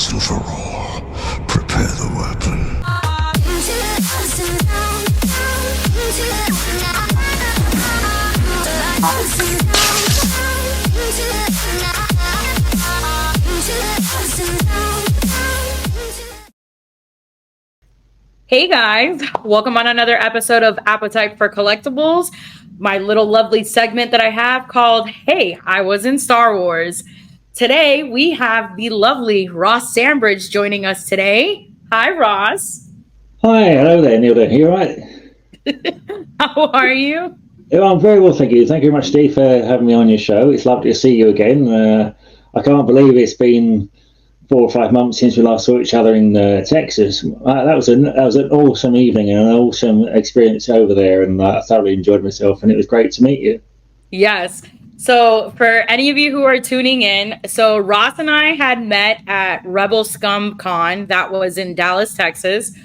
Once and for all, prepare the weapon. Hey guys, welcome on another episode of Appetite for Collectibles, my little lovely segment that I have called Hey, I Was in Star Wars. Today we have the lovely Ross Sambridge joining us today. Hi Ross. Hi, hello there, Nilda. You all right? How are you? Yeah, I'm very well, thank you. Thank you very much, Steve, for having me on your show. It's lovely to see you again. I can't believe it's been 4 or 5 months since we last saw each other in Texas. That was an awesome evening and an awesome experience over there, and I thoroughly enjoyed myself, and it was great to meet you. Yes. So for any of you who are tuning in, so Ross and I had met at Rebel Scum Con that was in Dallas, Texas.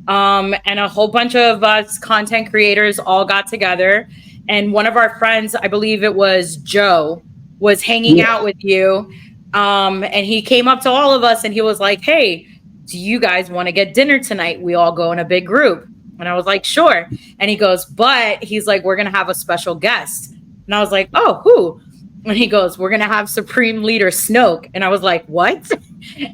And a whole bunch of us content creators all got together. And one of our friends, I believe it was Joe, was hanging out with you. And he came up to all of us and he was like, hey, do you guys want to get dinner tonight? We all go in a big group. And I was like, sure. And he goes, but he's like, we're going to have a special guest. And I was like, oh, who? And he goes, we're going to have Supreme Leader Snoke. And I was like, what?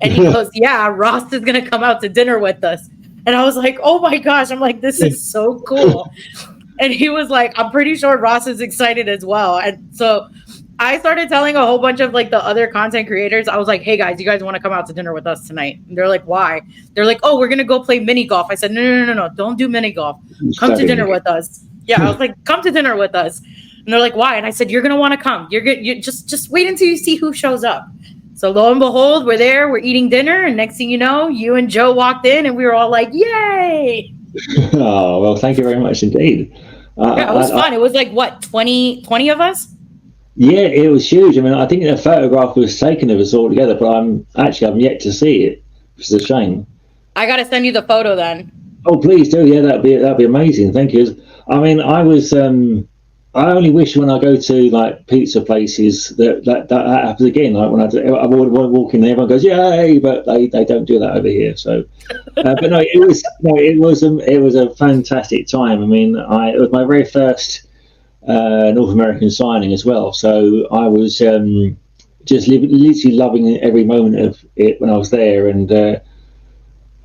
And he goes, yeah, Ross is going to come out to dinner with us. And I was like, oh my gosh. I'm like, this is so cool. And he was like, I'm pretty sure Ross is excited as well. And so I started telling a whole bunch of like the other content creators. I was like, hey guys, you guys want to come out to dinner with us tonight? And they're like, why? They're like, oh, we're going to go play mini golf. I said, no. Don't do mini golf. Come to dinner with us. Yeah. I was like, come to dinner with us. And they're like, why? And I said, you're going to want to come. You're good. You just wait until you see who shows up. So lo and behold, we're there, we're eating dinner, and next thing you know, you and Joe walked in, and we were all like, yay! Oh, well, thank you very much indeed. Yeah, it was fun. It was like, what, 20 of us? Yeah, it was huge. I mean, I think the photograph was taken of us all together, but I'm yet to see it, which is a shame. I got to send you the photo then. Oh, please do. Yeah, that'd be amazing. Thank you. I mean, I only wish when I go to like pizza places that happens again. Like when I walk in there, everyone goes yay, but they don't do that over here. So, but no, it was a fantastic time. I mean, it was my very first North American signing as well. So I was just literally loving every moment of it when I was there, and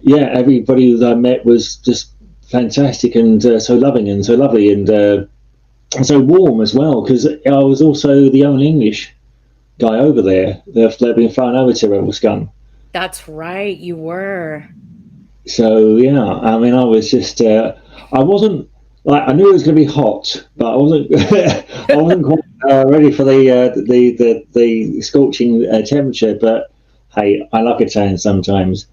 yeah, everybody that I met was just fantastic and so loving and so lovely and so warm as well, because I was also the only English guy over there. They've been flown over to Rebel Scum. That's right, you were. So yeah, I mean, I was just I wasn't like, I knew it was going to be hot, but I wasn't I wasn't quite ready for the scorching temperature. But hey, I like a tan sometimes.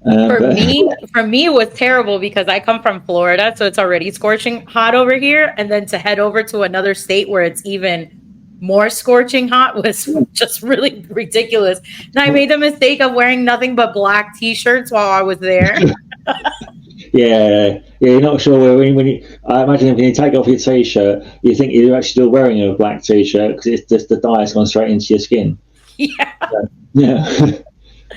For me, it was terrible because I come from Florida, so it's already scorching hot over here. And then to head over to another state where it's even more scorching hot was just really ridiculous. And I made the mistake of wearing nothing but black T-shirts while I was there. Yeah, you're not sure when you. I imagine when you take off your T-shirt, you think you're actually still wearing a black T-shirt because it's just the dye has gone straight into your skin. Yeah. Yeah.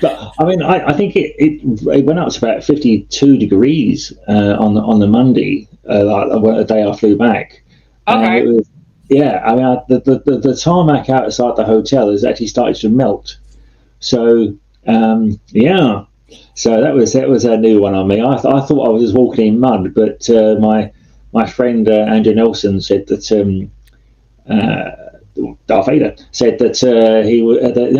But I mean, I think it went up to about 52 degrees on the Monday, the day I flew back. Okay. It was, yeah, I mean, the tarmac outside the hotel has actually started to melt. So yeah, so that was a new one on me. I thought I was just walking in mud, but my friend Andrew Nelson said that. Darth Vader said that it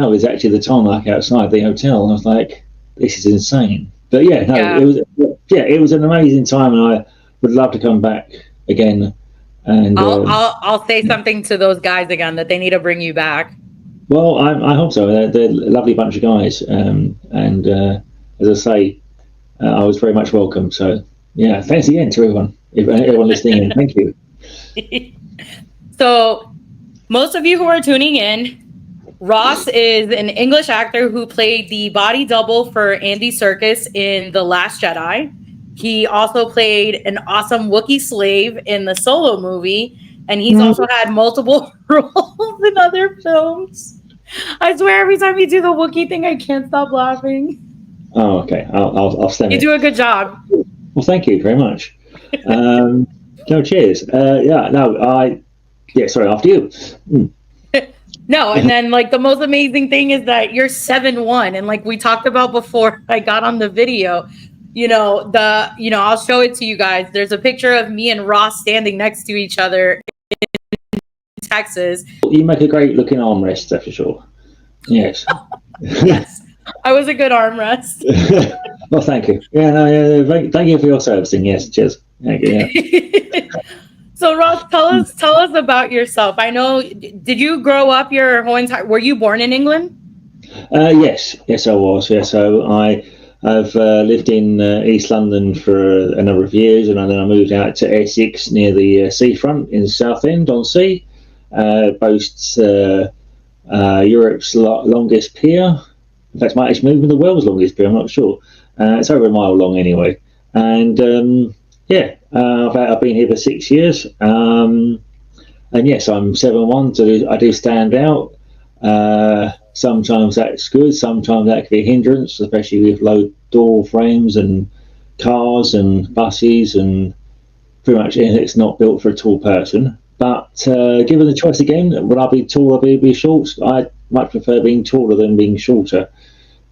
was actually the tarmac outside the hotel, and I was like, "This is insane." But yeah, no, yeah. It was an amazing time, and I would love to come back again. And I'll say something to those guys again that they need to bring you back. Well, I hope so. They're a lovely bunch of guys, and as I say, I was very much welcome. So yeah, thanks again to everyone listening in. Thank you. So. Most of you who are tuning in, Ross is an English actor who played the body double for Andy Serkis in The Last Jedi. He also played an awesome Wookiee slave in the Solo movie, and he's also had multiple roles in other films. I swear, every time you do the Wookiee thing, I can't stop laughing. Oh, okay. I'll stand You it. do a good job. Well, thank you very much. No, cheers. Sorry, after you. No, and then like the most amazing thing is that you're 7'1", and like we talked about before I got on the video, I'll show it to you guys. There's a picture of me and Ross standing next to each other in Texas. You make a great looking armrest, that's for sure. Yes. Yes, I was a good armrest. Well, thank you. Thank you for your servicing. Yes, cheers. Thank you. Yeah. So Ross, tell us about yourself. I know, did you grow up your whole entire? Were you born in England? Yes, I was. Yeah, so I've lived in East London for a number of years, and then I moved out to Essex near the seafront in Southend on Sea. Boasts Europe's longest pier. In fact, it's moving the world's longest pier. I'm not sure. It's over a mile long anyway, and I've been here for 6 years, and yes, I'm 7'1", so I do stand out. Sometimes that's good, sometimes that can be a hindrance, especially with low door frames and cars and buses and pretty much anything that's not built for a tall person. But given the choice again, would I be tall or be short? I much prefer being taller than being shorter,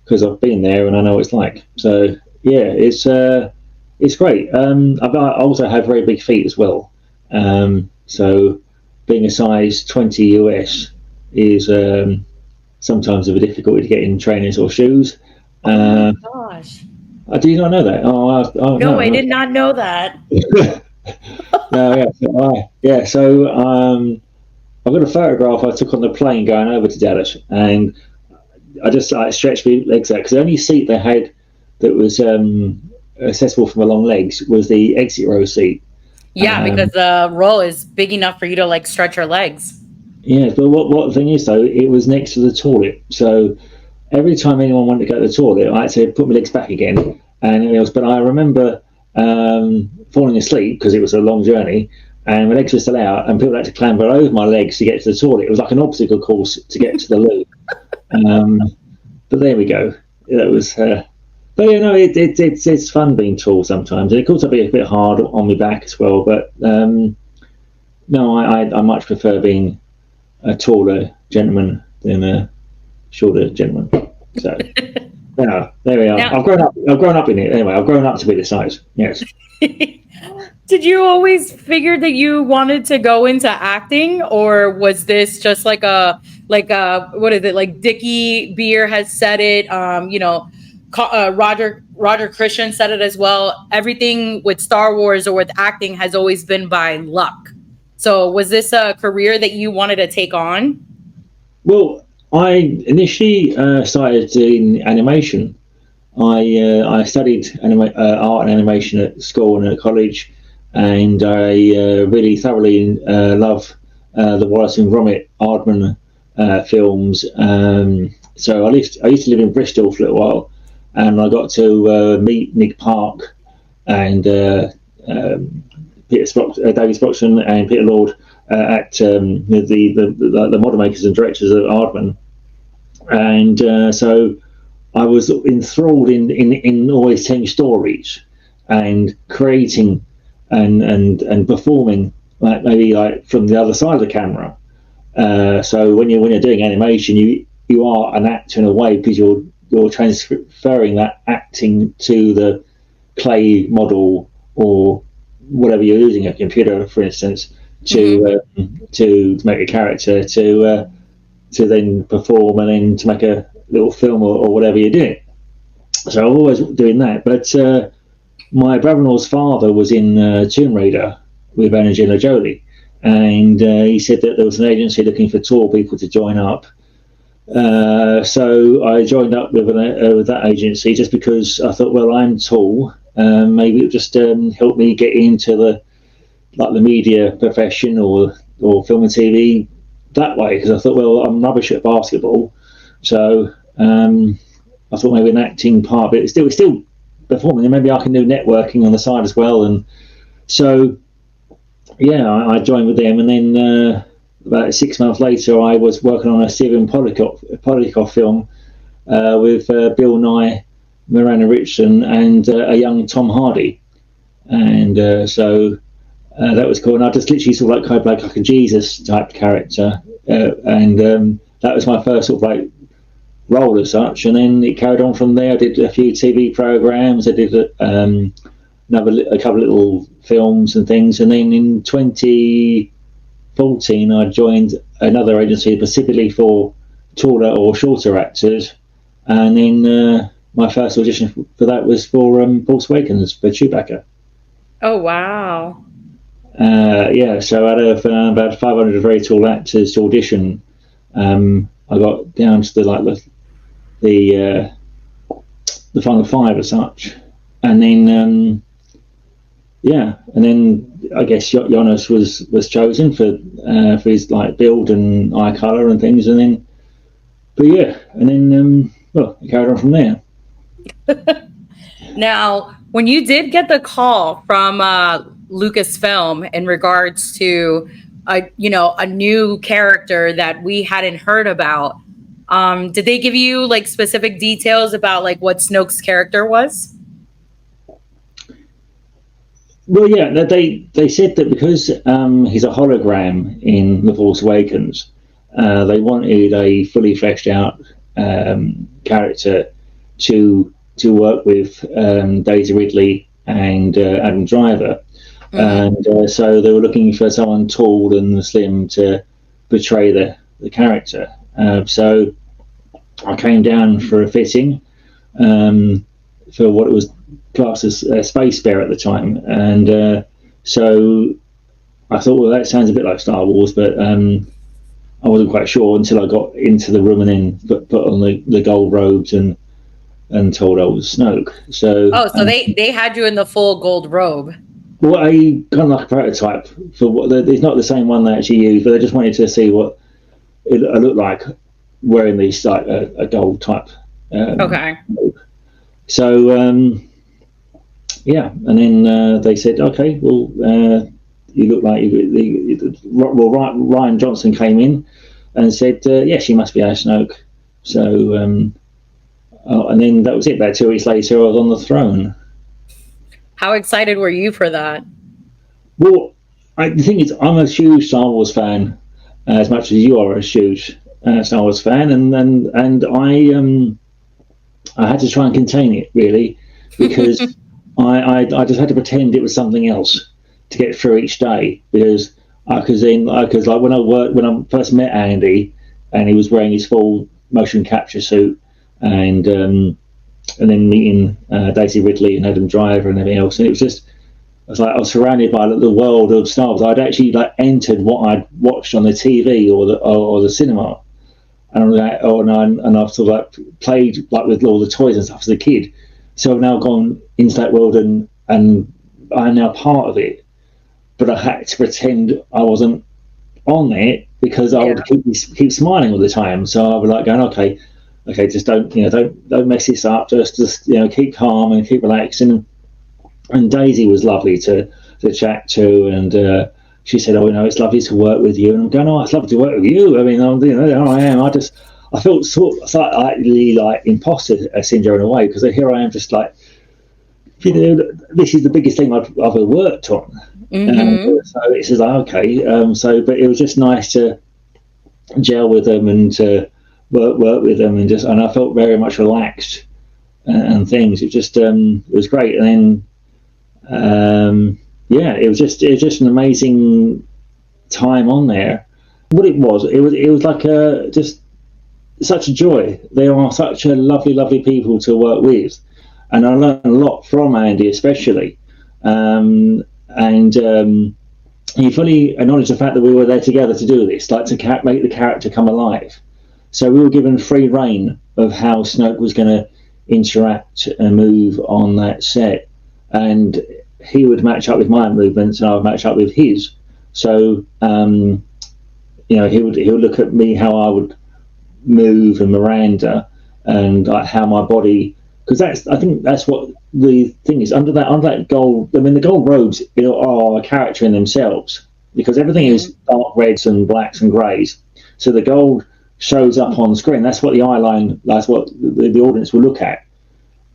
because I've been there and I know what it's like. So yeah, it's great. I also have very big feet as well. So being a size 20 US is sometimes a bit difficult to get in trainers or shoes. Oh my gosh. Do you not know that? No, I did not know that. So I've got a photograph I took on the plane going over to Dallas, and I just stretched my legs out because the only seat they had that was accessible for my long legs was the exit row seat. Yeah, because the row is big enough for you to like stretch your legs. Yeah, but what the thing is though, it was next to the toilet, so every time anyone wanted to go to the toilet, I had to put my legs back again. But I remember falling asleep because it was a long journey, and my legs were still out, and people had to clamber over my legs to get to the toilet. It was like an obstacle course to get to the loo. But there we go. That was. But it's fun being tall sometimes, and it could also be a bit hard on my back as well. But no, I much prefer being a taller gentleman than a shorter gentleman. So there we are. Now, I've grown up in it anyway. I've grown up to be this size. Yes. Did you always figure that you wanted to go into acting, or was this just like a what is it, like Dickie Beer has said it? Roger Christian said it as well. Everything with Star Wars or with acting has always been by luck. So was this a career that you wanted to take on? Well, I initially started in animation. I studied art and animation at school and at college, and I really thoroughly love the Wallace and Gromit Aardman films. So I used to live in Bristol for a little while, and I got to meet Nick Park and David Sproxton and Peter Lord at the model makers and directors of Aardman, and so I was enthralled in always telling stories and creating and performing, like maybe like from the other side of the camera. So when you're doing animation, you are an actor in a way, because you're transferring that acting to the clay model or whatever you're using, a computer, for instance, to make a character, to then perform, and then to make a little film or whatever you're doing. So I'm always doing that. But my brother-in-law's father was in Tomb Raider with Angelina Jolie, and he said that there was an agency looking for tall people to join up. So I joined up with that agency just because I thought, well, I'm tall, maybe it would just help me get into the media profession or film and TV that way, because I thought, well, I'm rubbish at basketball, so I thought maybe an acting part, but it's still performing, and maybe I can do networking on the side as well. And so I joined with them, and then about 6 months later I was working on a Stephen Polycock film with Bill Nye Miranda Richardson and a young Tom Hardy, and so that was cool. And I just literally sort of like a Jesus type character, and that was my first sort of like role as such. And then it carried on from there. I did a few TV programs. I did a couple of little films and things. And then in 2014, I joined another agency specifically for taller or shorter actors. And then my first audition for that was for Force Awakens for Chewbacca. Oh, wow. So out of about 500 very tall actors to audition, I got down to the final five as such, and then I guess Jonas was chosen for his like build and eye color and things, and then it carried on from there. Now, when you did get the call from Lucasfilm in regards to a new character that we hadn't heard about, did they give you like specific details about like what Snoke's character was? Well, yeah, they said that because he's a hologram in The Force Awakens, they wanted a fully fleshed out character to work with Daisy Ridley and Adam Driver. And so they were looking for someone tall and slim to portray the character. So I came down for a fitting for what it was classed as Space Bear at the time. And so I thought, well, that sounds a bit like Star Wars, but I wasn't quite sure until I got into the room and then put on the gold robes and told I was Snoke. So they had you in the full gold robe. Well, kind of like a prototype for what it's not the same one they actually used, but they just wanted to see what it looked like wearing these like a gold type. Okay. So and then they said, okay, well, you look like Ryan Johnson came in and said, yes, you must be our Snoke. So and then that was it. About 2 weeks later, I was on the throne. How excited were you for that? Well, the thing is, I'm a huge Star Wars fan, as much as you are a huge Star Wars fan, and I had to try and contain it really, because I just had to pretend it was something else to get through each day, because when I first met Andy, and he was wearing his full motion capture suit, and then meeting Daisy Ridley and Adam Driver and everything else, and it was just, I was surrounded by the world of Star Wars. I'd actually like entered what I'd watched on the TV or the cinema, and I've sort of like played like with all the toys and stuff as a kid. So I've now gone into that world and I'm now part of it. But I had to pretend I wasn't on it because I would keep smiling all the time. So I would like going, okay, just don't mess this up. Just keep calm and keep relaxing. And Daisy was lovely to chat to, and she said, "Oh, it's lovely to work with you." And I'm going, "Oh, it's lovely to work with you." I mean, there I am. I felt slightly like imposter syndrome in a way, because here I am, just like, this is the biggest thing I've ever worked on. Mm-hmm. So it's just like, okay. But it was just nice to gel with them and to work with them, and I felt very much relaxed and things. It just it was great. And then it was just an amazing time on there. What it was like just such a joy. They are such a lovely people to work with, and I learned a lot from Andy especially. He fully acknowledged the fact that we were there together to do this, like to make the character come alive. So we were given free reign of how Snoke was going to interact and move on that set, and he would match up with my movements and I would match up with his. So he would look at me, how I would move, and Miranda, and how my body, because I think that's what the thing is under that gold. I mean, the gold robes are a character in themselves, because everything is dark reds and blacks and greys. So the gold shows up on screen. That's what the eyeline. That's what the audience will look at.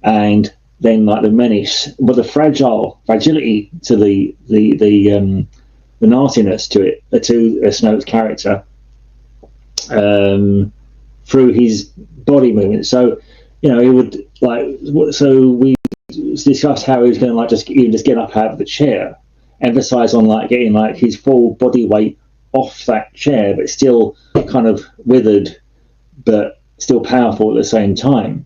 and then like the menace, but the fragility to the nastiness to it, to Snoke's character, through his body movement. So, you know, he would like. So we discussed how he was going to like just get up out of the chair, emphasize on like getting like his full body weight off that chair, but still kind of withered, but still powerful at the same time.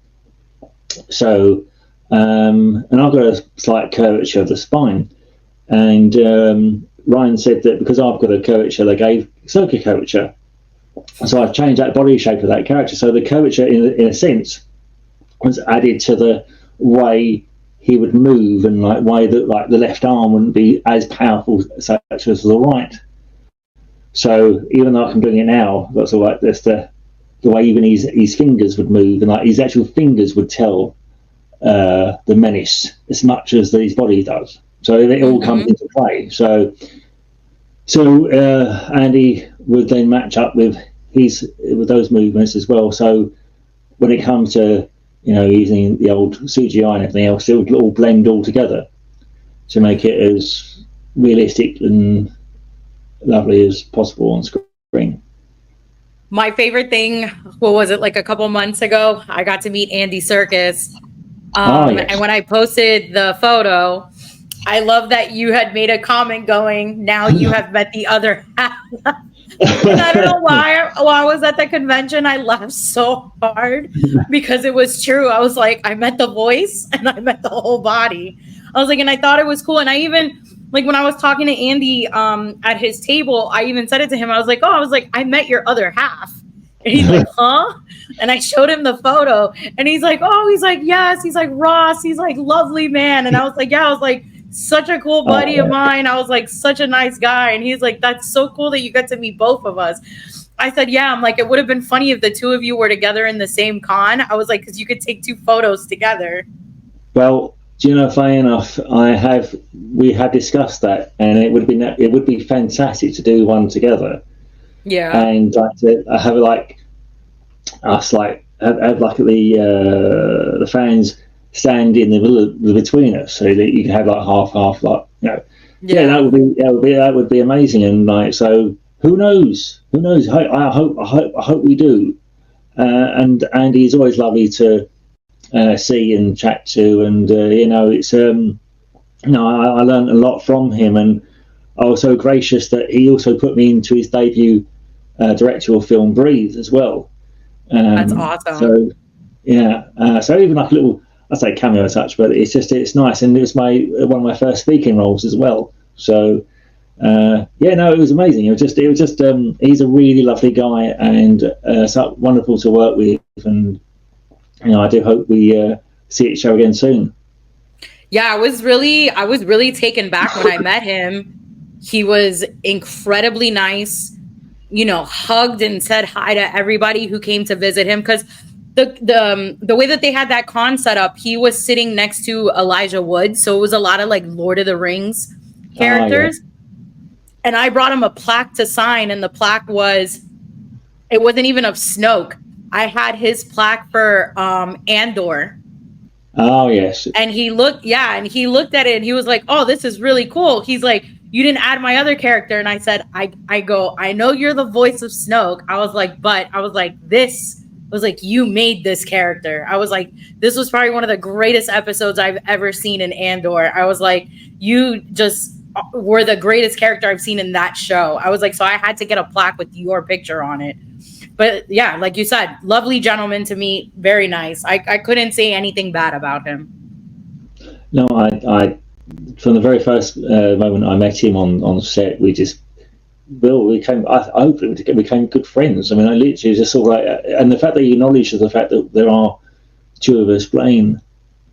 So, and I've got a slight curvature of the spine, and Ryan said that because I've got a curvature, they gave Snoke a curvature. So I've changed that body shape of that character. So the curvature, in a sense, was added to the way he would move, and like way that like the left arm wouldn't be as powerful such as the right. So even though I can bring it now, that's all like this the way even his fingers would move, and like his actual fingers would tell the menace as much as his body does. So it all comes into play. So Andy would then match up with those movements as well. So when it comes to, you know, using the old CGI and everything else, it would all blend all together to make it as realistic and lovely as possible on screen. My favorite thing, what was it, like a couple months ago, I got to meet Andy Serkis. Yes. And when I posted the photo, I love that you had made a comment going, now you have met the other half. And I don't know why, while I was at the convention, I laughed so hard because it was true. I was like, I met the voice and I met the whole body. I was like, and I thought it was cool. And I even, like, when I was talking to Andy at his table, I even said it to him. I was like, I met your other half. And he's like, huh? And I showed him the photo and he's like, yes. He's like, Ross. He's like, lovely man. And I was like, yeah, I was like, such a cool buddy of mine. I was like, such a nice guy. And he's like, that's so cool that you got to meet both of us. I said, yeah. I'm like, it would have been funny if the two of you were together in the same con. I was like, because you could take two photos together. Well, do you know, funny enough, we had discussed that, and it would be fantastic to do one together. Yeah. And like to have like us like have like the fans stand in the middle between us, so that you can have like half, like, you know. Yeah, that would be amazing. And like, so who knows? I hope we do. And Andy's always lovely to see and chat to, and you know, it's you know, I learned a lot from him, and I was so gracious that he also put me into his debut directorial film Breathe as well. That's awesome. So yeah, so even like a little, I say cameo as such, but it's nice, and it was one of my first speaking roles as well. So yeah, no, it was amazing. It was just he's a really lovely guy, and so wonderful to work with, and you know, I do hope we see each other again soon. Yeah, I was really taken back when I met him. He was incredibly nice, you know, hugged and said hi to everybody who came to visit him, because the way that they had that con set up, he was sitting next to Elijah Wood, so it was a lot of like Lord of the Rings characters. Yeah. And I brought him a plaque to sign, and the plaque it wasn't even of Snoke. I had his plaque for Andor. Oh yes. And he looked at it and he was like, "Oh, this is really cool." He's like, "You didn't add my other character." And I said, I know you're the voice of Snoke. I was like, this was like, you made this character. I was like, this was probably one of the greatest episodes I've ever seen in Andor. I was like, you just were the greatest character I've seen in that show. I was like, so I had to get a plaque with your picture on it. But yeah, like you said, lovely gentleman to meet. Very nice. I couldn't say anything bad about him. No, I from the very first moment I met him on set, we became good friends. I mean, I literally just sort of like, and the fact that he acknowledged the fact that there are two of us playing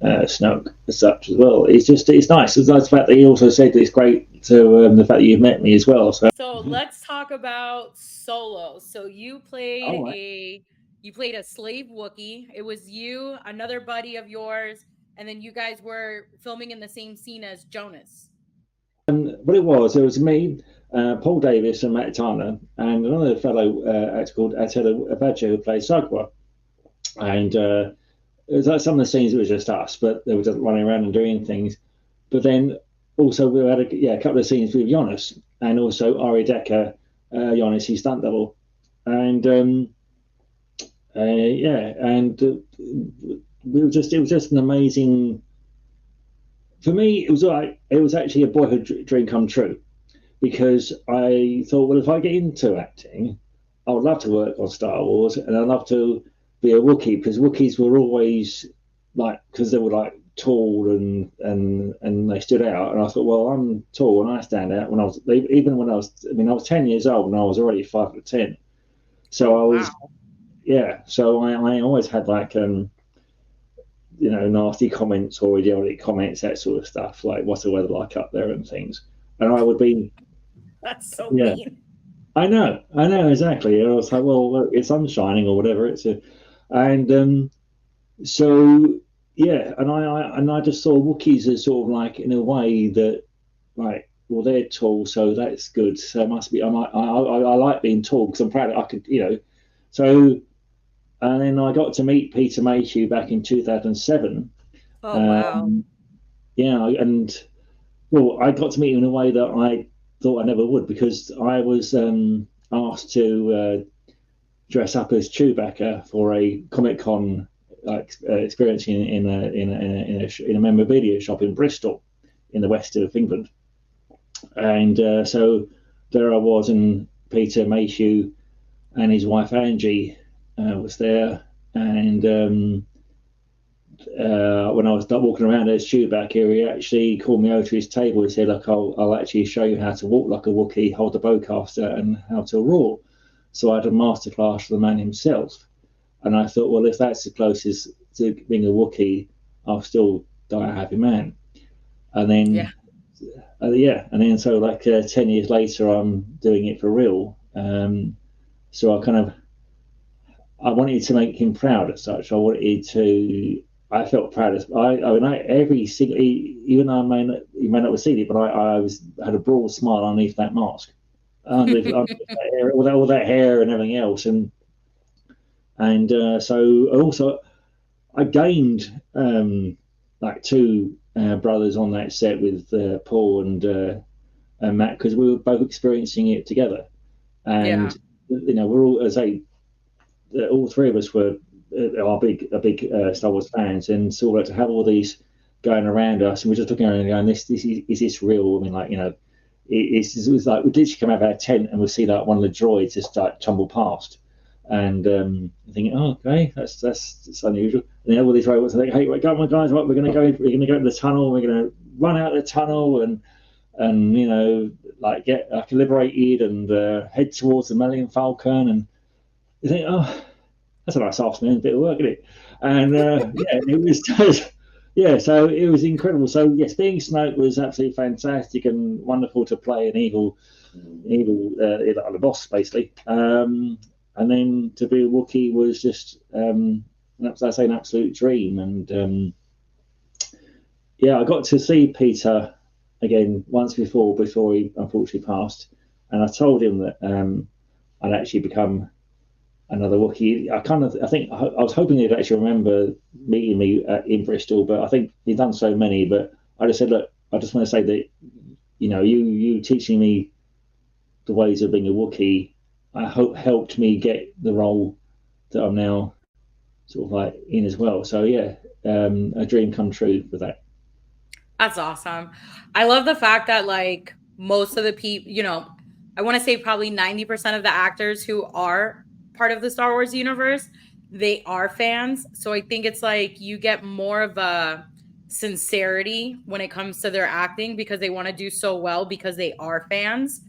Snoke as such as well, it's nice. It's nice the fact that he also said that it's great to the fact that you've met me as well. So let's talk about Solo. So you played a slave Wookie. It was you, another buddy of yours, and then you guys were filming in the same scene as Jonas. But it was me, Paul Davis and Matt Turner, and another fellow actor called Attila Badger, who plays Sagwa. And it was like some of the scenes it was just us, but they were just running around and doing things. But then also we had a couple of scenes with Jonas and also Ari Decker, Jonas, his stunt double, and it was just an amazing. For me, it was actually a boyhood dream come true, because I thought, well, if I get into acting, I would love to work on Star Wars, and I'd love to be a Wookiee, because Wookiees were always like, because they were like tall and they stood out, and I thought, well, I'm tall and I stand out. I was 10 years old and I was already 5'10", so I was, so I always had like nasty comments or idiotic comments, that sort of stuff, like what's the weather like up there and things, and I would be. That's so mean. I know exactly. And I was like, well, look, it's sun shining or whatever. And I just saw Wookiees as sort of like, in a way that, like, well, they're tall, so that's good. So it must be. I like being tall because I'm proud. I could, So, and then I got to meet Peter Mayhew back in 2007. Oh wow! Yeah, and well, I got to meet him in a way that I thought I never would, because I was asked to dress up as Chewbacca for a Comic-Con experience in a memorabilia shop in Bristol, in the west of England, and so there I was, and Peter Mayhew and his wife Angie was there, and when I was walking around as Chewbacca, he actually called me over to his table and said, look, I'll actually show you how to walk like a Wookiee, hold the bowcaster, and how to roar. So I had a masterclass for the man himself. And I thought, well, if that's the closest to being a Wookiee, I'll still die a happy man. And then, and then so like 10 years later, I'm doing it for real. So I wanted to make him proud as such. I felt proud of. Every single, even though you may not have seen it, but I had a broad smile underneath that mask, underneath that hair, all that hair and everything else, and so also I gained like two brothers on that set with Paul and Matt, because we were both experiencing it together, and we're all, as all three of us were. Are big Star Wars fans, and so like to have all these going around us, and we're just looking around and going, "Is this real?" I mean, like, it was like we literally come out of our tent and we see like one of the droids just like tumble past, and thinking, "Oh, okay, that's unusual." And then all these robots are like, "Hey, come on, guys, what we're going to go into the tunnel. We're going to run out of the tunnel and like get liberated and head towards the Millennium Falcon." And you think, "Oh, that's a nice afternoon bit of work, isn't it?" And it was so it was incredible. So yes, being Snoke was absolutely fantastic and wonderful to play an evil the boss, basically. And then to be a Wookiee was just an absolute dream. And I got to see Peter again once before he unfortunately passed, and I told him that I'd actually become another Wookiee. I think I was hoping he'd actually remember meeting me in Bristol, but I think he'd done so many. But I just said, look, I just want to say that you teaching me the ways of being a Wookiee, I hope helped me get the role that I'm now sort of like in as well. So a dream come true for that. That's awesome. I love the fact that like most of the people, I want to say probably 90% of the actors who are part of the Star Wars universe, they are fans. So I think it's like you get more of a sincerity when it comes to their acting, because they want to do so well because they are fans.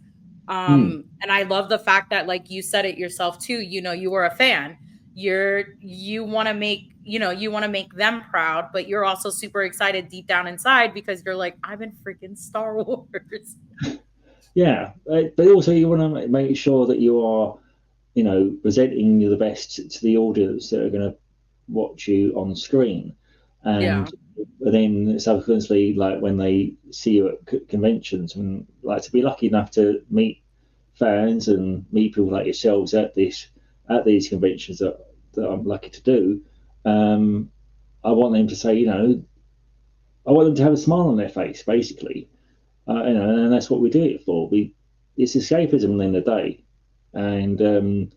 And I love the fact that, like you said it yourself too, you were a fan. You want to make them proud, but you're also super excited deep down inside because you're like, I'm in freaking Star Wars. Yeah, but also you want to make sure that you are presenting the best to the audience that are going to watch you on screen, and then subsequently, like when they see you at conventions, and like to be lucky enough to meet fans and meet people like yourselves at these conventions that I'm lucky to do. I want them to say, you know, I want them to have a smile on their face, basically. You know, and that's what we do it for. It's escapism in the day, and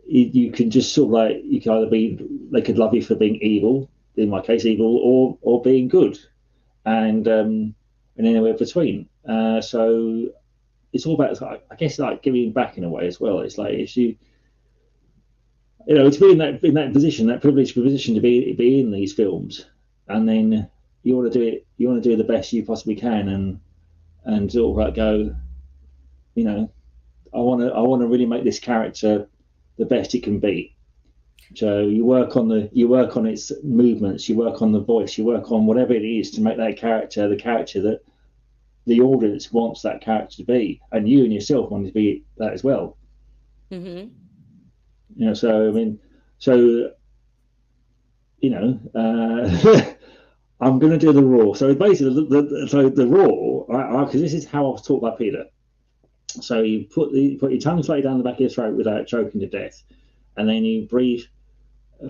you can just sort of like, you can either be, they could love you for being evil, in my case, evil, or being good, and anywhere between. So it's all about, I guess, like giving back in a way as well. It's like, it's you know, to be in that position, that privileged position, to be in these films, and then you want to do it, you want to do the best you possibly can, and sort of like go, you know, I want to really make this character the best it can be. So you work on its movements, you work on the voice, you work on whatever it is to make that character the character that the audience wants that character to be, and you and yourself want to be that as well. Mm-hmm. You know, so I mean, so you know, I'm going to do the raw. So basically, the raw, because this is how I was taught by Peter. So you put your tongue slightly down the back of your throat without choking to death, and then you breathe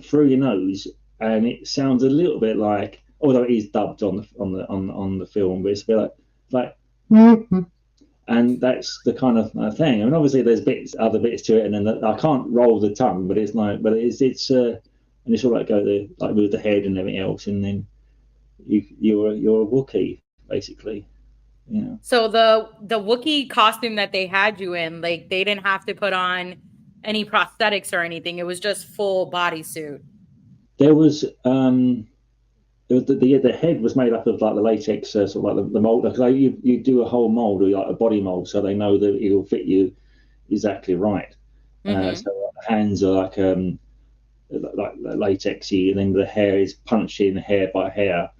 through your nose, and it sounds a little bit like, although it is dubbed on the film, but it's a bit like and that's the kind of thing. I mean, obviously there's other bits to it, and then I can't roll the tongue, but it's like, but it's and it's all like like with the head and everything else, and then you're a Wookiee basically. You know. So the Wookiee costume that they had you in, like, they didn't have to put on any prosthetics or anything. It was just full bodysuit. There was the head was made up of like the latex, sort of like the mold. Because you do a whole mold, or like a body mold, so they know that it will fit you exactly right. Mm-hmm. So the hands are like latexy, and then the hair is punched in hair by hair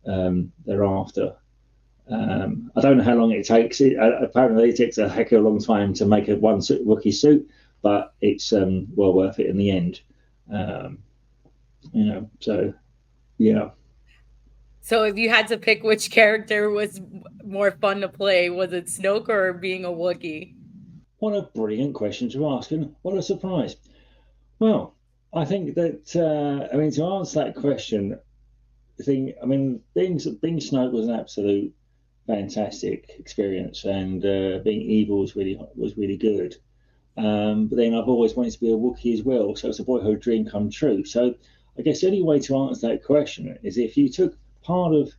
thereafter. I don't know how long it takes. Apparently, it takes a heck of a long time to make one Wookiee suit, but it's well worth it in the end. You know, so yeah. So if you had to pick which character was more fun to play, was it Snoke or being a Wookiee? What a brilliant question to ask, and what a surprise. Well, I think that I mean, to answer that question, being Snoke was an absolute fantastic experience, and being evil was really good. But then I've always wanted to be a Wookiee as well, so it's a boyhood dream come true. So I guess the only way to answer that question is if you took part of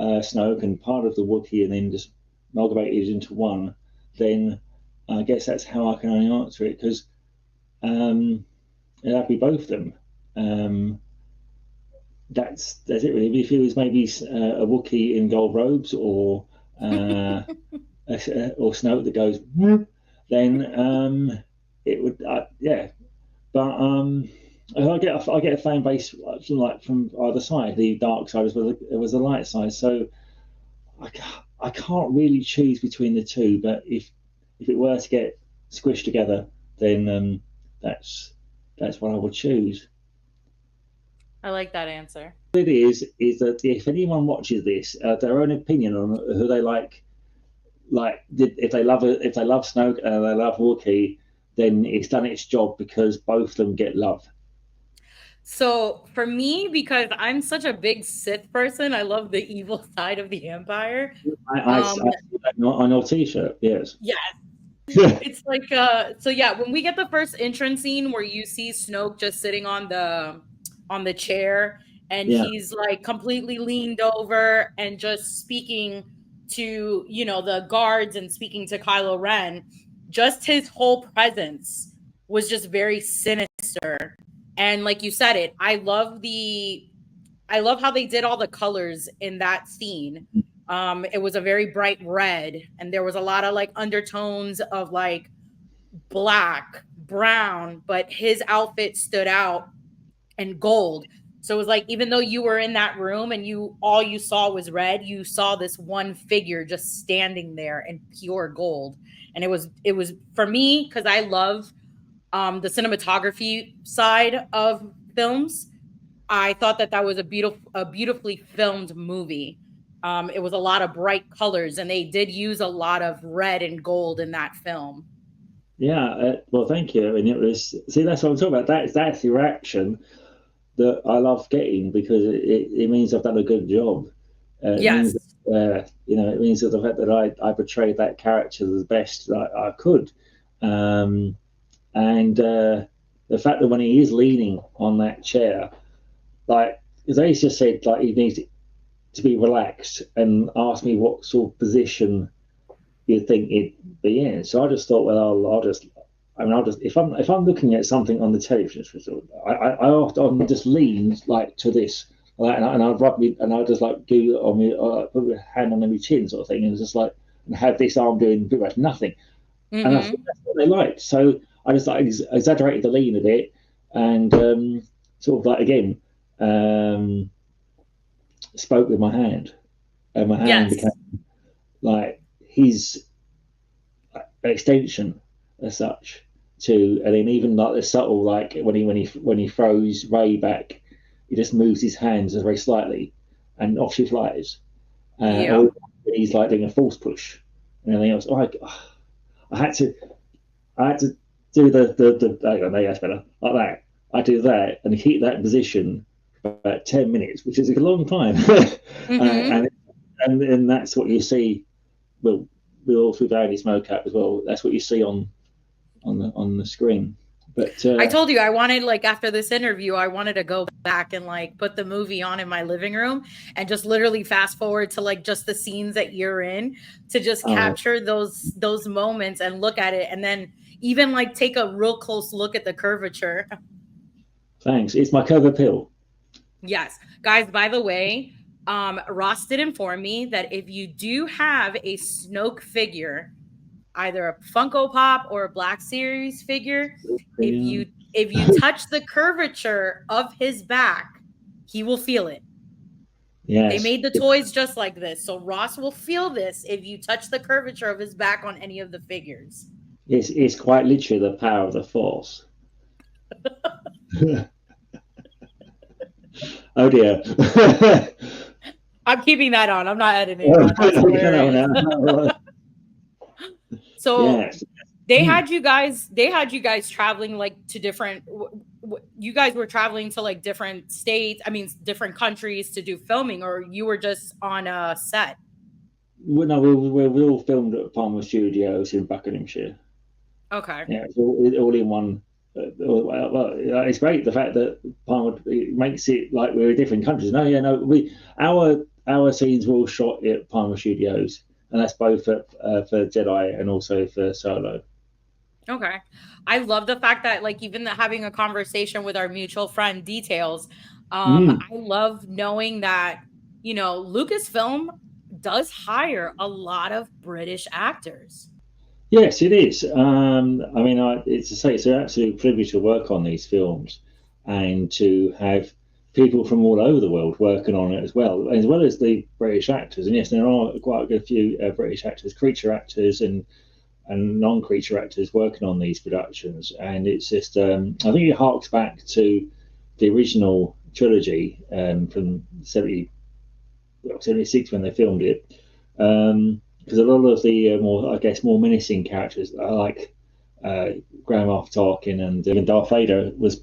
Snoke and part of the Wookiee and then just amalgamated it into one, then I guess that's how I can only answer it, because it'd be both of them. That's it really. If it was maybe a Wookiee in gold robes, or Snoke that goes, then it would, yeah. But I get a fan base from either side. The dark side as well as the light side. So I can't really choose between the two. But if it were to get squished together, then that's what I would choose. I like that answer. What it is that if anyone watches this, their own opinion on who they like if they love Snoke and they love Wookiee, then it's done its job, because both of them get love. So for me, because I'm such a big Sith person, I love the evil side of the Empire. I see that on your T-shirt, yes. Yes. It's like so yeah, when we get the first entrance scene where you see Snoke just sitting on the chair, and he's like completely leaned over and just speaking to, you know, the guards and speaking to Kylo Ren, just his whole presence was just very sinister. And like you said it, I love how they did all the colors in that scene. It was a very bright red, and there was a lot of like undertones of like black, brown, but his outfit stood out, and gold. So it was like, even though you were in that room and all you saw was red, you saw this one figure just standing there in pure gold. And it was for me, because I love the cinematography side of films. I thought that was a beautifully filmed movie. It was a lot of bright colors, and they did use a lot of red and gold in that film. Yeah, well, thank you. And it was, see, that's what I'm talking about. That's the reaction. that I love getting, because it means I've done a good job. It means, Yes. it means that the fact that I portrayed that character the best that I could. And the fact that when he is leaning on that chair, like, they just said, like, he needs to be relaxed and asked me what sort of position you think it'd be in. So I just thought, well, I'll just if I'm looking at something on the television, I often just lean like to this, like, and I'd rub me, and I'd just like do it on me, put my hand on my chin, sort of thing, and it's just like, and have this arm doing pretty much nothing. And I thought that's what they liked. So I just like exaggerated the lean a bit, and sort of like, again, spoke with my hand, and my hand Yes. became like his extension as such. And then even like the subtle, like when he throws Ray back, he just moves his hands very slightly, and off she flies. Or he's like doing a force push, and everything else. I had to do the oh, no, that's better, like that. I do that and keep that position for about 10 minutes, which is a long time. And that's what you see. Well, with Andy Smoke up as well. That's what you see on the screen. But I told you I wanted, like, after this interview, I wanted to go back and like put the movie on in my living room and just literally fast forward to like just the scenes that you're in, to just capture those moments and look at it, and then even like take a real close look at the curvature. Thanks. It's my cover pill. Yes, guys, by the way, Ross did inform me that if you do have a Snoke figure, either a Funko Pop or a Black Series figure, if you touch the curvature of his back, he will feel it. Yes. They made the toys just like this, so Ross will feel this if you touch the curvature of his back on any of the figures. It's quite literally the power of the Force. Oh dear. I'm keeping that on. I'm not editing that. That's hilarious. So yes. they had you guys traveling like to different, you guys were traveling to like different states, different countries to do filming, or you were just on a set? Well, no, we all filmed at Palmer Studios in Buckinghamshire. Okay. Yeah, it's all in one. Well, it's great, the fact that Palmer makes it like we're in different countries. Our scenes were all shot at Palmer Studios, and that's both for Jedi and also for Solo. Okay. I love the fact that, like, even having a conversation with our mutual friend Details, I love knowing that, Lucasfilm does hire a lot of British actors. Yes, it is. It's an absolute privilege to work on these films, and to have people from all over the world working on it as well as the British actors. And yes, there are quite a few British actors, creature actors, and non-creature actors working on these productions. And it's just, I think it harks back to the original trilogy from 76 when they filmed it. Because a lot of the more menacing characters, like Grand Moff Tarkin, and even Darth Vader, was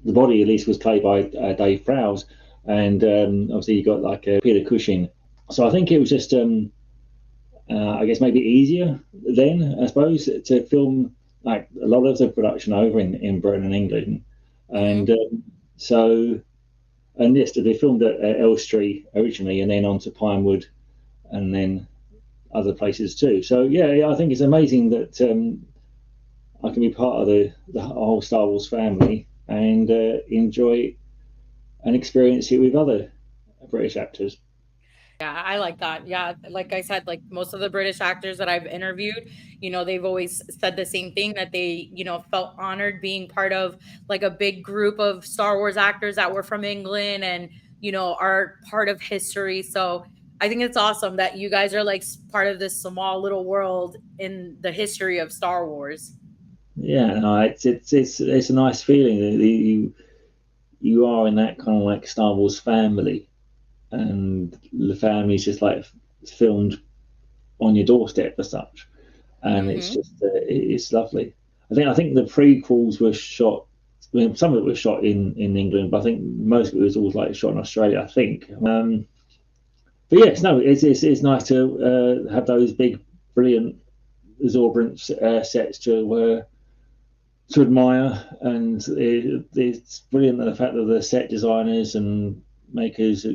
the body at least was played by Dave Prowse, and obviously you got like Peter Cushing. So I think it was just I guess maybe easier then, I suppose, to film like a lot of the production over in Britain and England, and and yes, they filmed at Elstree originally, and then on to Pinewood, and then other places too. So yeah, I think it's amazing that I can be part of the whole Star Wars family and enjoy and experience it with other British actors. Yeah, I like that. Yeah, like I said, like most of the British actors that I've interviewed, they've always said the same thing, that they, felt honored being part of like a big group of Star Wars actors that were from England and, are part of history. So I think it's awesome that you guys are like part of this small little world in the history of Star Wars. Yeah, no, it's a nice feeling that you are in that kind of like Star Wars family, and the family's just like filmed on your doorstep as such, and it's just it's lovely. I think the prequels were shot I mean, some of it was shot in England, but I think most of it was all like shot in Australia, I think. But yes, no, it's nice to have those big, brilliant, exorbitant sets to admire, and it's brilliant the fact that the set designers and makers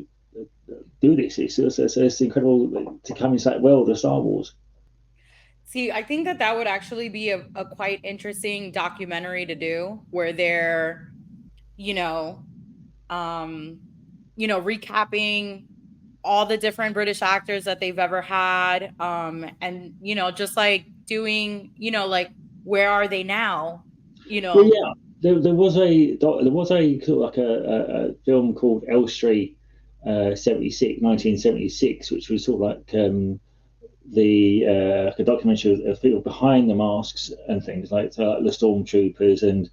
do this. It's incredible to come into that world of Star Wars. See, I think that would actually be a quite interesting documentary to do, where they're, recapping all the different British actors that they've ever had, and just like doing, like, where are they now? Well, yeah, there was like a film called Elstree 1976, which was sort of like like a documentary of people behind the masks and things like the stormtroopers and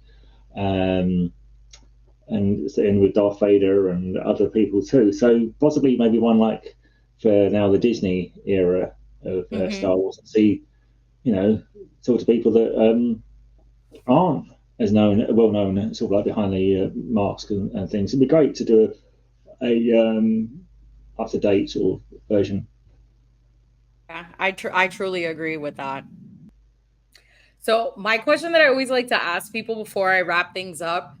with Darth Vader and other people too. So possibly maybe one like for now the Disney era of Star Wars, and see, talk to people that aren't as well known, sort of like behind the mask and things. It'd be great to do a up to date sort of version. Yeah, I truly agree with that. So my question that I always like to ask people before I wrap things up,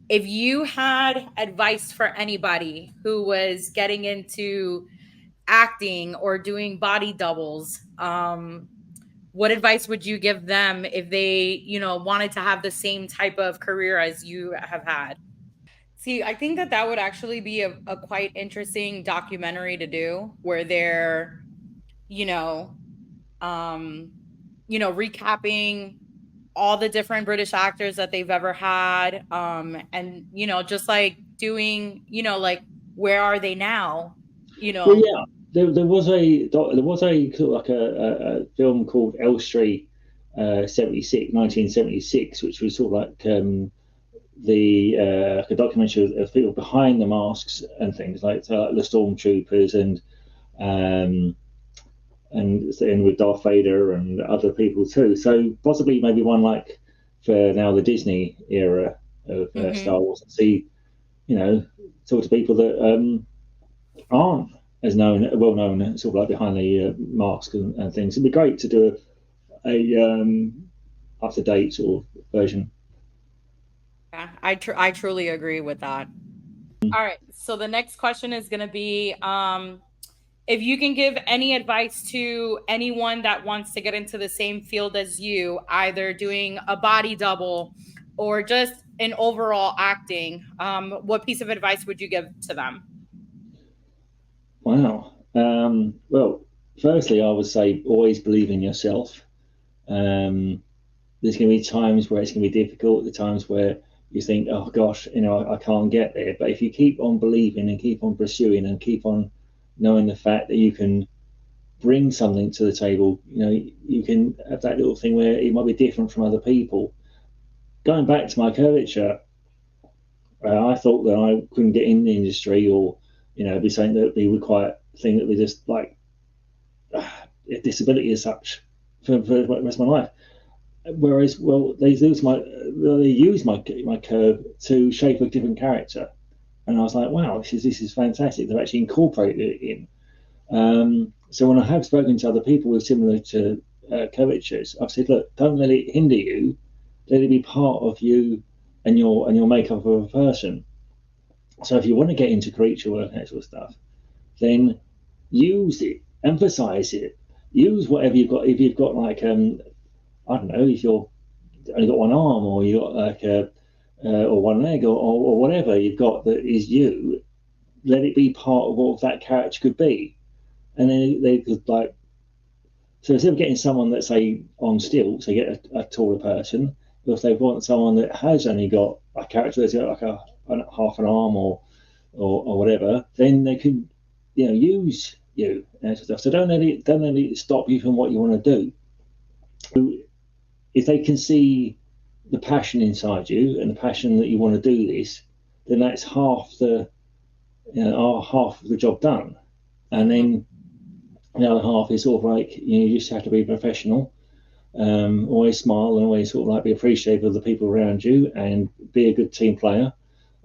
if you had advice for anybody who was getting into acting or doing body doubles, what advice would you give them if they, wanted to have the same type of career as you have had? See, I think that would actually be a quite interesting documentary to do, where they're, recapping all the different British actors that they've ever had, and just like doing, like, where are they now? Well, yeah, there was like a film called Elstree 1976, which was sort of like like a documentary of people behind the masks and things like the stormtroopers and with Darth Vader and other people too. So possibly maybe one like for now the Disney era of Star Wars, and see, talk to people that aren't as well known, sort of like behind the mask and things. It'd be great to do a up to date sort of version. Yeah, I truly agree with that. All right, so the next question is going to be, if you can give any advice to anyone that wants to get into the same field as you, either doing a body double or just in overall acting, what piece of advice would you give to them? Wow. Well, firstly, I would say always believe in yourself. There's going to be times where it's going to be difficult, the times where you think, oh gosh, I can't get there. But if you keep on believing and keep on pursuing and keep on knowing the fact that you can bring something to the table, you can have that little thing where it might be different from other people. Going back to my curvature, I thought that I couldn't get in the industry, or be something that we would quite think that we just like a disability as such for the rest of my life. Whereas, well, they use my curve to shape a different character, and I was like, wow, this is fantastic. They've actually incorporated it in. So when I have spoken to other people with similar to curvatures, I've said, look, don't let it hinder you. Let it be part of you and your makeup of a person. So if you want to get into creature work and that sort of stuff, then use it, emphasize it, use whatever you've got. If you've got like, I don't know, if you're only got one arm, or you got like or one leg, or whatever you've got that is you, let it be part of what that character could be. And then they could like, so instead of getting someone that's say on stilts, they get a taller person. But if they want someone that has only got a character that's got like a half an arm or whatever, then they can use you and stuff. So don't let it stop you from what you want to do. So if they can see the passion inside you and the passion that you want to do this, then that's half the job done. And then the other half is sort of like you just have to be professional Always smile and always sort of like be appreciative of the people around you and be a good team player.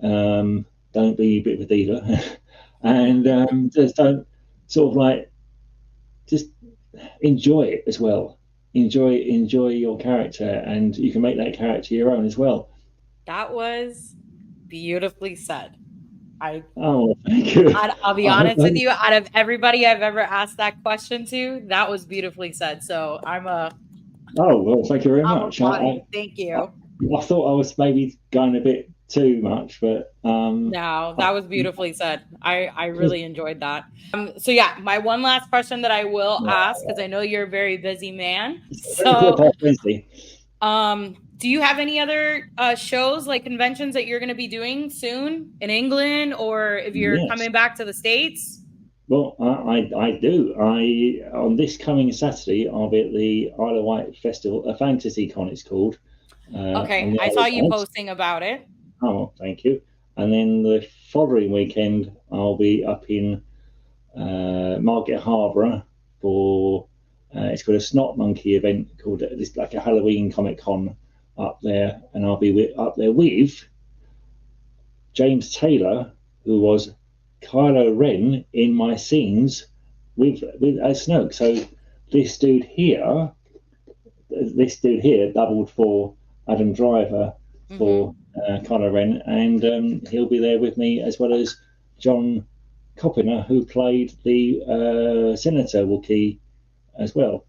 Don't be a bit of a diva. And just don't sort of like just enjoy it as well. Enjoy your character, and you can make that character your own as well. That was beautifully said. Thank you. I'll be honest with you. Out of everybody I've ever asked that question to, that was beautifully said. So Oh well, thank you very much. Thank you. I thought I was maybe going a bit too much, but no, that was beautifully said. I really enjoyed that. So yeah, my one last question that I will ask, because I know you're a very busy man. So do you have any other shows, like conventions, that you're going to be doing soon in England, or if you're coming back to the States? Well, I do. On this coming Saturday, I'll be at the Isle of Wight Festival, a fantasy con it's called. Okay, I saw you posting about it. Oh, thank you. And then the following weekend, I'll be up in Market Harbour for it's called a Snot Monkey event called it's like a Halloween Comic Con up there, and I'll be up there with James Taylor, who was Kylo Ren in my scenes with as Snoke. So this dude here doubled for Adam Driver for Kylo Ren, and he'll be there with me, as well as John Coppinger, who played the Senator Wookie as well.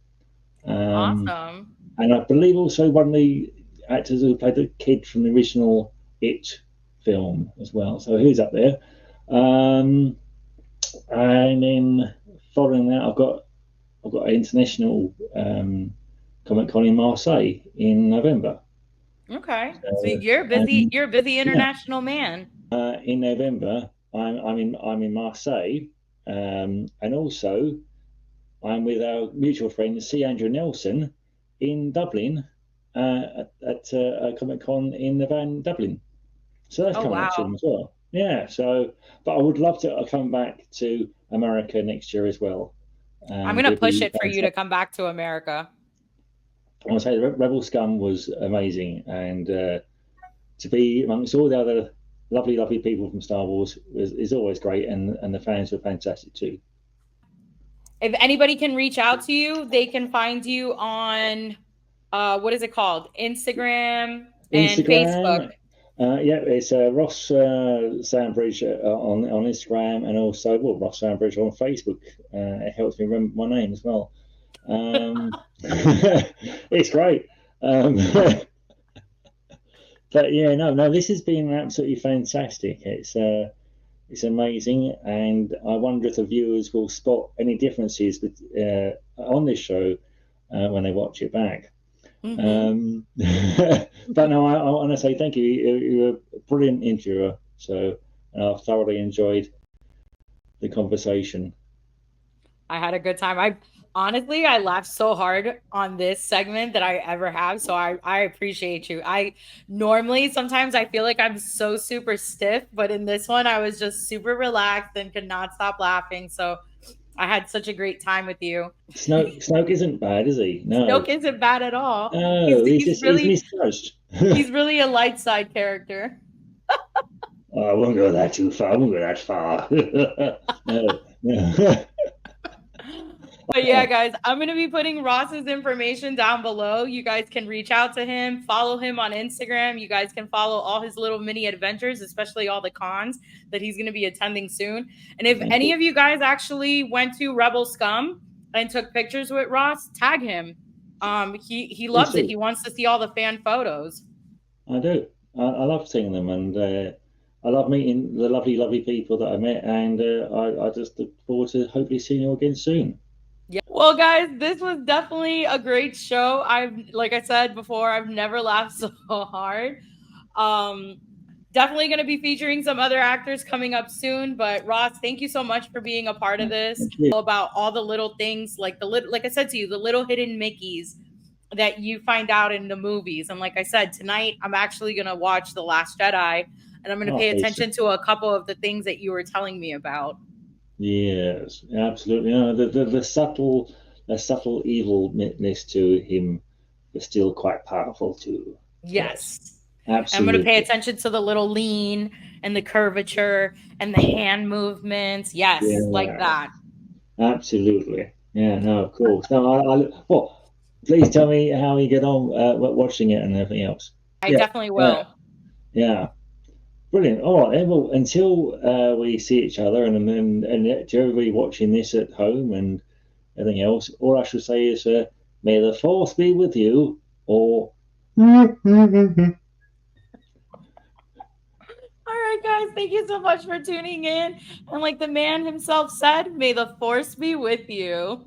Awesome. And I believe also one of the actors who played the kid from the original It film as well. So he's up there. And then following that, I've got an international Comic Con in Marseille in November. Okay, so you're busy. You're a busy international man. In November, I'm in Marseille, and also I'm with our mutual friend C. Andrew Nelson in Dublin at a Comic Con in the Dublin. So that's coming up soon as well. Yeah. So, but I would love to come back to America next year as well. I'm going to push it for you to come back to America. I want to say Rebel Scum was amazing, and to be amongst all the other lovely people from Star Wars is always great, and the fans were fantastic too. If anybody can reach out to you, they can find you on what is it called? Instagram and Facebook. It's Ross Sambridge on Instagram, and also Ross Sambridge on Facebook. It helps me remember my name as well. It's great. But yeah, no, this has been absolutely fantastic. It's amazing, and I wonder if the viewers will spot any differences on this show when they watch it back. But no, I want to say thank you. You're a brilliant interviewer, so I've thoroughly enjoyed the conversation. I had a good time. Honestly, I laughed so hard on this segment that I ever have. So I appreciate you. Sometimes I feel like I'm so super stiff, but in this one, I was just super relaxed and could not stop laughing. So I had such a great time with you. Snoke isn't bad, is he? No. Snoke isn't bad at all. No, he's misjudged. He's really a light side character. I won't go that too far. I won't go that far. No. But yeah, guys, I'm going to be putting Ross's information down below. You guys can reach out to him, follow him on Instagram. You guys can follow all his little mini adventures, especially all the cons that he's going to be attending soon. And if any of you guys actually went to Rebel Scum and took pictures with Ross, tag him. He loves it. He wants to see all the fan photos. I do. I love seeing them, and I love meeting the lovely people that I met, and I just look forward to hopefully seeing you again soon. Yeah. Well, guys, this was definitely a great show. Like I said before, I've never laughed so hard. Definitely going to be featuring some other actors coming up soon. But Ross, thank you so much for being a part of this. About all the little things, like I said to you, the little hidden Mickeys that you find out in the movies. And like I said, tonight I'm actually going to watch The Last Jedi, and I'm going to pay attention to a couple of the things that you were telling me about. Yes, absolutely. The subtle evilness to him but still quite powerful too. Yes. I'm going to Absolutely. pay attention to the little lean and the curvature and the hand movements. Yes, like Yeah, that. absolutely. Yeah, no, of course. No, well, please tell me how you get on watching it and everything else. I Yeah, definitely yeah, will. yeah. Brilliant. All right, then. Well, until we see each other, and to everybody watching this at home and everything else, all I should say is, may the force be with you, or All right, guys. Thank you so much for tuning in. And like the man himself said, may the force be with you.